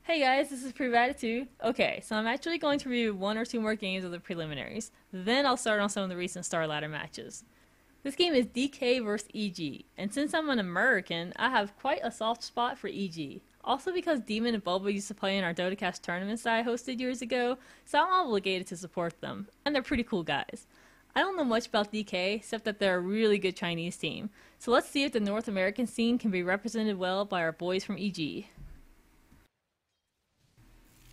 Hey guys, this is TI2. Okay, so I'm actually going to review one or two more games of the preliminaries. Then I'll start on some of the recent Star Ladder matches. This game is DK vs EG, and since I'm an American, I have quite a soft spot for EG. Also because Demon and Boba used to play in our DotaCast tournaments that I hosted years ago, so I'm obligated to support them, and they're pretty cool guys. I don't know much about DK, except that they're a really good Chinese team, so let's see if the North American scene can be represented well by our boys from EG.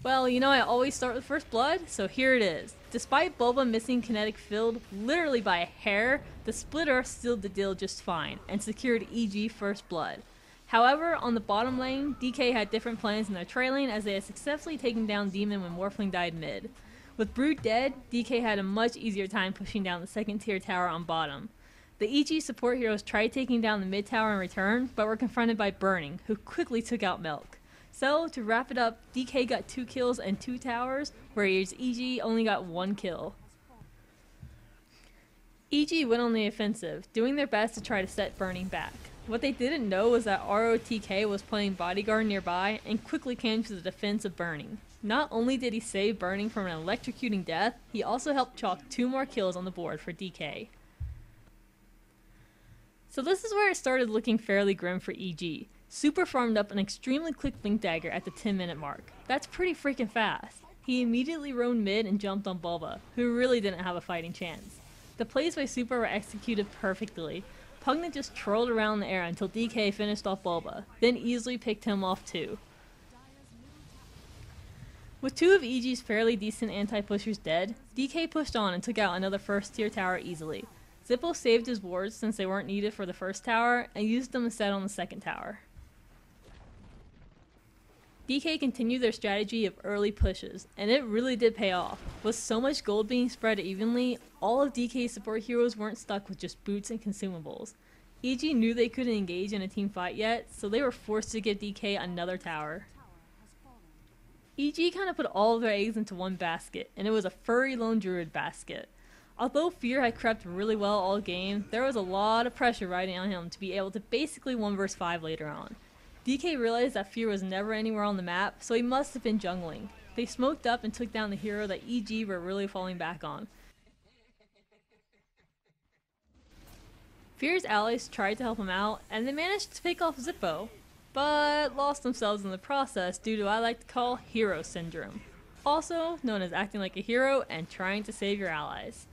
Well, you know I always start with First Blood, so here it is. Despite Boba missing kinetic field literally by a hair, the splitter sealed the deal just fine, and secured EG First Blood. However, on the bottom lane, DK had different plans in their trailing as they had successfully taken down Demon when Morphling died mid. With Brood dead, DK had a much easier time pushing down the second tier tower on bottom. The EG support heroes tried taking down the mid tower in return, but were confronted by Burning, who quickly took out Milk. So, to wrap it up, DK got 2 kills and 2 towers, whereas EG only got 1 kill. EG went on the offensive, doing their best to try to set Burning back. What they didn't know was that ROTK was playing bodyguard nearby and quickly came to the defense of Burning. Not only did he save Burning from an electrocuting death, he also helped chalk 2 more kills on the board for DK. So this is where it started looking fairly grim for EG. Super farmed up an extremely quick Blink Dagger at the 10-minute mark. That's pretty freaking fast. He immediately roamed mid and jumped on Bulba, who really didn't have a fighting chance. The plays by Super were executed perfectly. Pugna just trolled around the air until DK finished off Bulba, then easily picked him off too. With 2 of EG's fairly decent anti-pushers dead, DK pushed on and took out another first tier tower easily. Zippo saved his wards since they weren't needed for the first tower and used them instead on the second tower. DK continued their strategy of early pushes, and it really did pay off. With so much gold being spread evenly, all of DK's support heroes weren't stuck with just boots and consumables. EG knew they couldn't engage in a team fight yet, so they were forced to give DK another tower. EG kind of put all of their eggs into one basket, and it was a furry lone druid basket. Although Fear had crept really well all game, there was a lot of pressure riding on him to be able to basically 1 vs 5 later on. DK realized that Fear was never anywhere on the map, so he must have been jungling. They smoked up and took down the hero that EG were really falling back on. Fear's allies tried to help him out, and they managed to pick off Zippo, but lost themselves in the process due to what I like to call hero syndrome, also known as acting like a hero and trying to save your allies.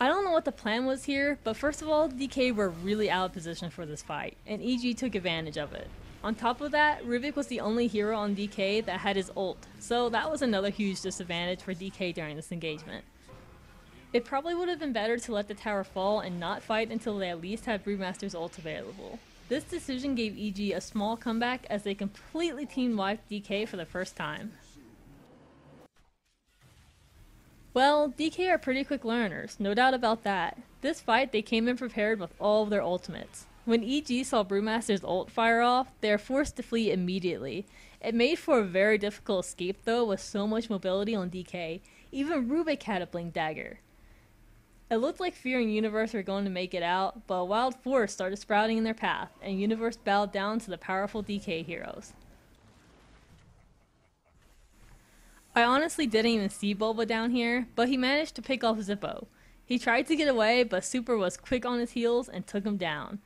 I don't know what the plan was here, but first of all, DK were really out of position for this fight, and EG took advantage of it. On top of that, Rubik was the only hero on DK that had his ult, so that was another huge disadvantage for DK during this engagement. It probably would have been better to let the tower fall and not fight until they at least had Brewmaster's ult available. This decision gave EG a small comeback as they completely team-wiped DK for the first time. Well, DK are pretty quick learners, no doubt about that. This fight they came in prepared with all of their ultimates. When EG saw Brewmaster's ult fire off, they were forced to flee immediately. It made for a very difficult escape though with so much mobility on DK. Even Rubik had a Blink Dagger. It looked like Fear and Universe were going to make it out, but a wild forest started sprouting in their path, and Universe bowed down to the powerful DK heroes. I honestly didn't even see Bulba down here, but he managed to pick off Zippo. He tried to get away, but Super was quick on his heels and took him down.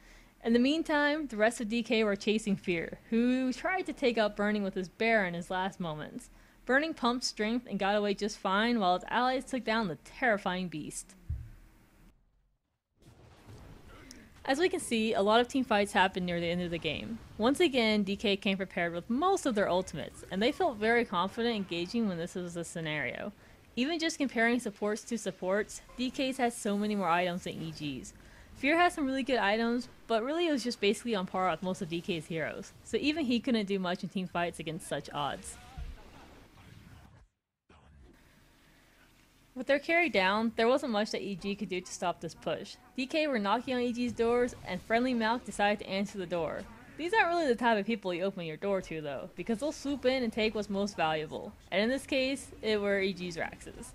In the meantime, the rest of DK were chasing Fear, who tried to take out Burning with his bear in his last moments. Burning pumped strength and got away just fine, while his allies took down the terrifying beast. As we can see, a lot of team fights happened near the end of the game. Once again, DK came prepared with most of their ultimates, and they felt very confident engaging when this was the scenario. Even just comparing supports to supports, DK's had so many more items than EG's. Fear has some really good items, but really it was just basically on par with most of DK's heroes, so even he couldn't do much in team fights against such odds. With their carry down, there wasn't much that EG could do to stop this push. DK were knocking on EG's doors, and Friendly Malk decided to answer the door. These aren't really the type of people you open your door to though, because they'll swoop in and take what's most valuable. And in this case, it were EG's Raxes.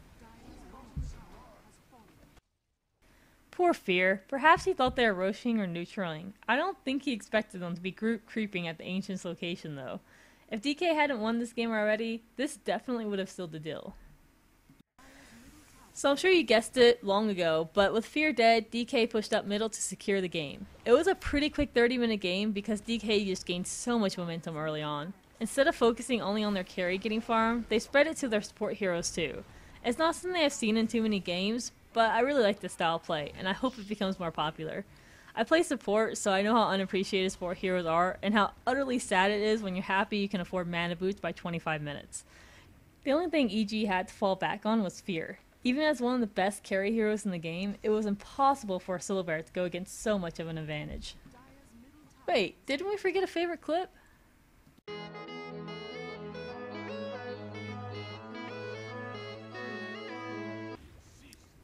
Poor Fear. Perhaps he thought they were roaching or neutraling. I don't think he expected them to be group creeping at the Ancients' location though. If DK hadn't won this game already, this definitely would have sealed the deal. So I'm sure you guessed it long ago, but with Fear dead, DK pushed up middle to secure the game. It was a pretty quick 30-minute game because DK just gained so much momentum early on. Instead of focusing only on their carry getting farm, they spread it to their support heroes too. It's not something I've seen in too many games, but I really like this style of play, and I hope it becomes more popular. I play support, so I know how unappreciated support heroes are, and how utterly sad it is when you're happy you can afford mana boots by 25 minutes. The only thing EG had to fall back on was Fear. Even as one of the best carry heroes in the game, it was impossible for a Silver to go against so much of an advantage. Wait, didn't we forget a favorite clip?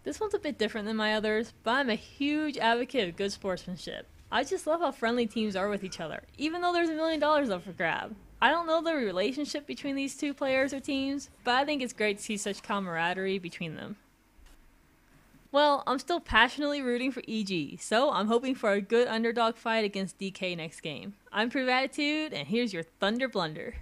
This one's a bit different than my others, but I'm a huge advocate of good sportsmanship. I just love how friendly teams are with each other, even though there's $1 million up for grab. I don't know the relationship between these two players or teams, but I think it's great to see such camaraderie between them. Well, I'm still passionately rooting for EG, so I'm hoping for a good underdog fight against DK next game. I'm Privatitude, and here's your Thunder Blunder.